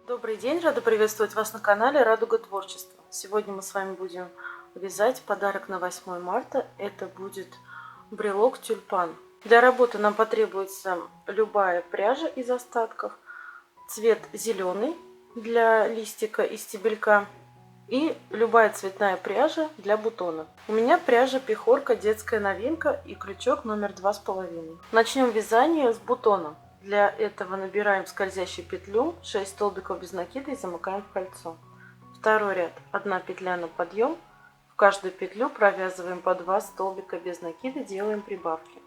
Добрый день, рада приветствовать вас на канале Радуга Творчества. Сегодня мы с вами будем вязать подарок на 8 марта. Это будет брелок тюльпан. Для работы нам потребуется любая пряжа из остатков, цвет зеленый для листика и стебелька и любая цветная пряжа для бутона. У меня пряжа пехорка, детская новинка и крючок номер 2,5. Начнем вязание с бутона. Для этого набираем скользящую петлю, 6 столбиков без накида и замыкаем в кольцо. Второй ряд, 1 петля на подъем, в каждую петлю провязываем по 2 столбика без накида, делаем прибавки.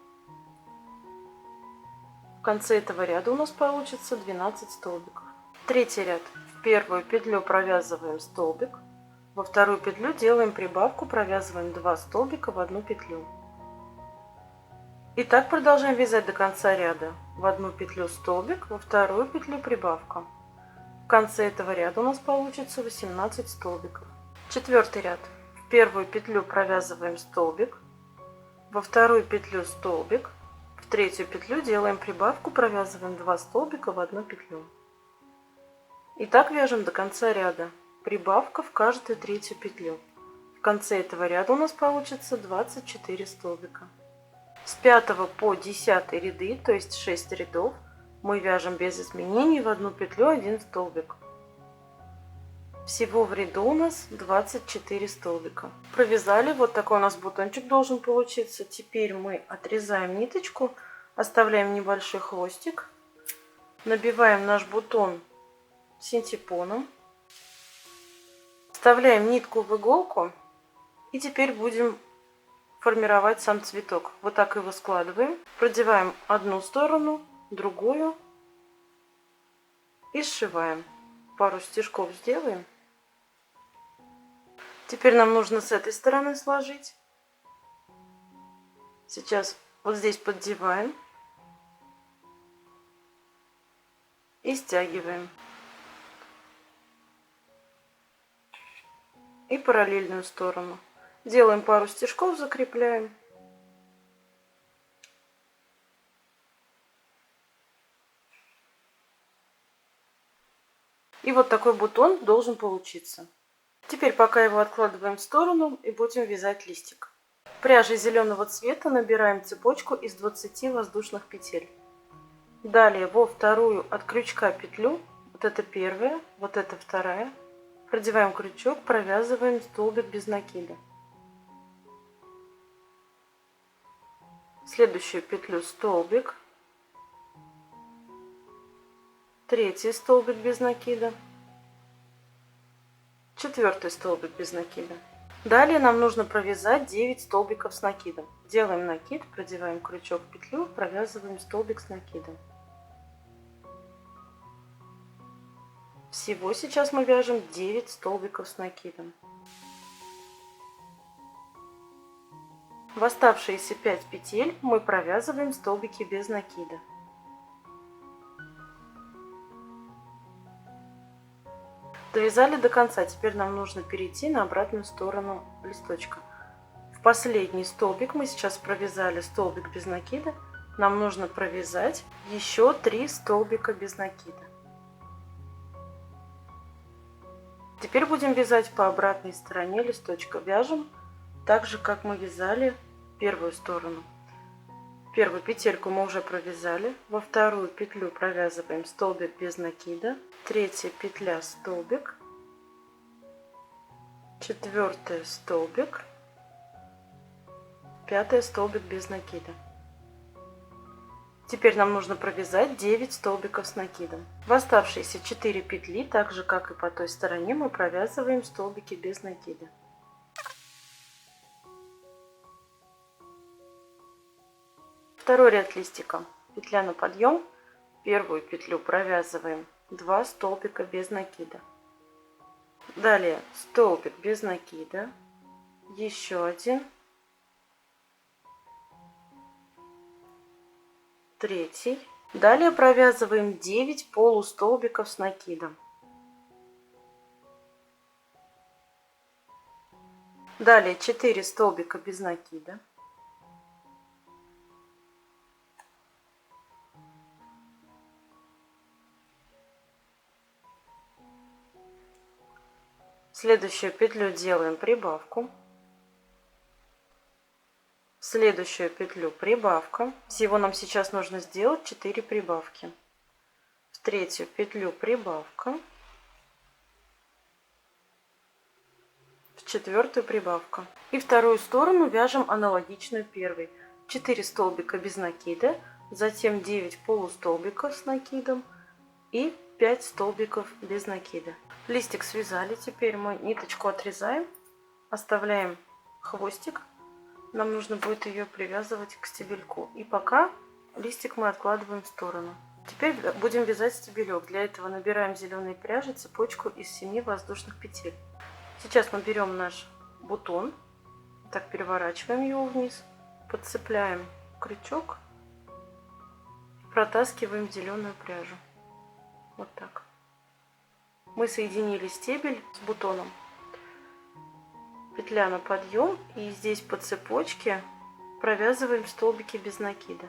В конце этого ряда у нас получится 12 столбиков. Третий ряд, в первую петлю провязываем столбик, во вторую петлю делаем прибавку, провязываем 2 столбика в одну петлю. И так продолжаем вязать до конца ряда. В одну петлю столбик, во вторую петлю прибавка. В конце этого ряда у нас получится 18 столбиков. Четвертый ряд. В первую петлю провязываем столбик, во вторую петлю столбик, в третью петлю делаем прибавку, провязываем 2 столбика в одну петлю. И так вяжем до конца ряда. Прибавка в каждую третью петлю. В конце этого ряда у нас получится 24 столбика. С 5 по 10 ряды, то есть 6 рядов, мы вяжем без изменений в одну петлю 1 столбик. Всего в ряду у нас 24 столбика. Провязали, вот такой у нас бутончик должен получиться. Теперь мы отрезаем ниточку, оставляем небольшой хвостик, набиваем наш бутон синтепоном, вставляем нитку в иголку и теперь будем формировать сам цветок. Вот так его складываем, продеваем одну сторону, другую и сшиваем. Пару стежков сделаем. Теперь нам нужно с этой стороны сложить. Сейчас вот здесь поддеваем и стягиваем. И параллельную сторону. Делаем пару стежков, закрепляем. И вот такой бутон должен получиться. Теперь пока его откладываем в сторону и будем вязать листик. Пряжей зеленого цвета набираем цепочку из 20 воздушных петель. Далее во вторую от крючка петлю, вот это первая, вот это вторая, продеваем крючок, провязываем столбик без накида. Следующую петлю столбик, третий столбик без накида, четвертый столбик без накида. Далее нам нужно провязать 9 столбиков с накидом. Делаем накид, продеваем крючок в петлю, провязываем столбик с накидом. Всего сейчас мы вяжем 9 столбиков с накидом. В оставшиеся 5 петель мы провязываем столбики без накида. Довязали до конца, теперь нам нужно перейти на обратную сторону листочка. В последний столбик мы сейчас провязали столбик без накида, нам нужно провязать еще 3 столбика без накида. Теперь будем вязать по обратной стороне листочка. Вяжем так же, как мы вязали первую сторону. Первую петельку мы уже провязали, во вторую петлю провязываем столбик без накида, третья петля столбик, четвертая столбик, пятая столбик без накида. Теперь нам нужно провязать 9 столбиков с накидом. В оставшиеся 4 петли, так же как и по той стороне, мы провязываем столбики без накида. Второй ряд листика. Петля на подъем. Первую петлю провязываем 2 столбика без накида. Далее столбик без накида. Еще один. Третий. Далее провязываем 9 полустолбиков с накидом. Далее 4 столбика без накида. В следующую петлю делаем прибавку. В следующую петлю прибавка. Всего нам сейчас нужно сделать 4 прибавки. В третью петлю прибавка. В четвертую прибавка. И вторую сторону вяжем аналогичную первой. 4 столбика без накида, затем 9 полустолбиков с накидом и 5 столбиков без накида. Листик связали, теперь мы ниточку отрезаем, оставляем хвостик. Нам нужно будет ее привязывать к стебельку. И пока листик мы откладываем в сторону. Теперь будем вязать стебелек. Для этого набираем зеленой пряжи цепочку из 7 воздушных петель. Сейчас мы берем наш бутон, так переворачиваем его вниз, подцепляем крючок, протаскиваем зеленую пряжу. Вот так. Мы соединили стебель с бутоном. Петля на подъем, и здесь по цепочке провязываем столбики без накида.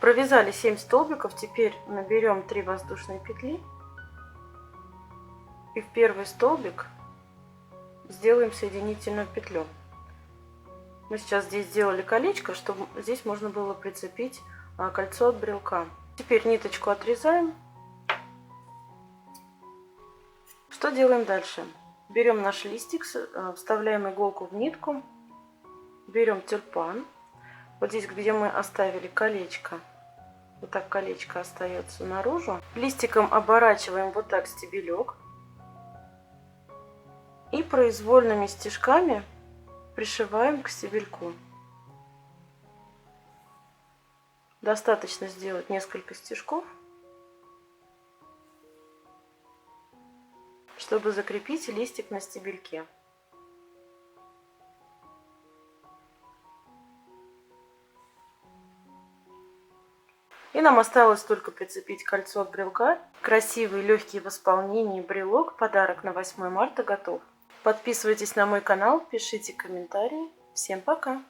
Провязали 7 столбиков, теперь наберем 3 воздушные петли и в первый столбик сделаем соединительную петлю. Мы сейчас здесь сделали колечко, чтобы здесь можно было прицепить кольцо от брелка. Теперь ниточку отрезаем. Что делаем дальше? Берем наш листик, вставляем иголку в нитку, берем тюльпан. Вот здесь, где мы оставили колечко, вот так колечко остается наружу. Листиком оборачиваем вот так стебелек и произвольными стежками пришиваем к стебельку. Достаточно сделать несколько стежков, чтобы закрепить листик на стебельке. И нам осталось только прицепить кольцо от брелка. Красивый, легкий в исполнении брелок. Подарок на 8 марта готов. Подписывайтесь на мой канал, пишите комментарии. Всем пока!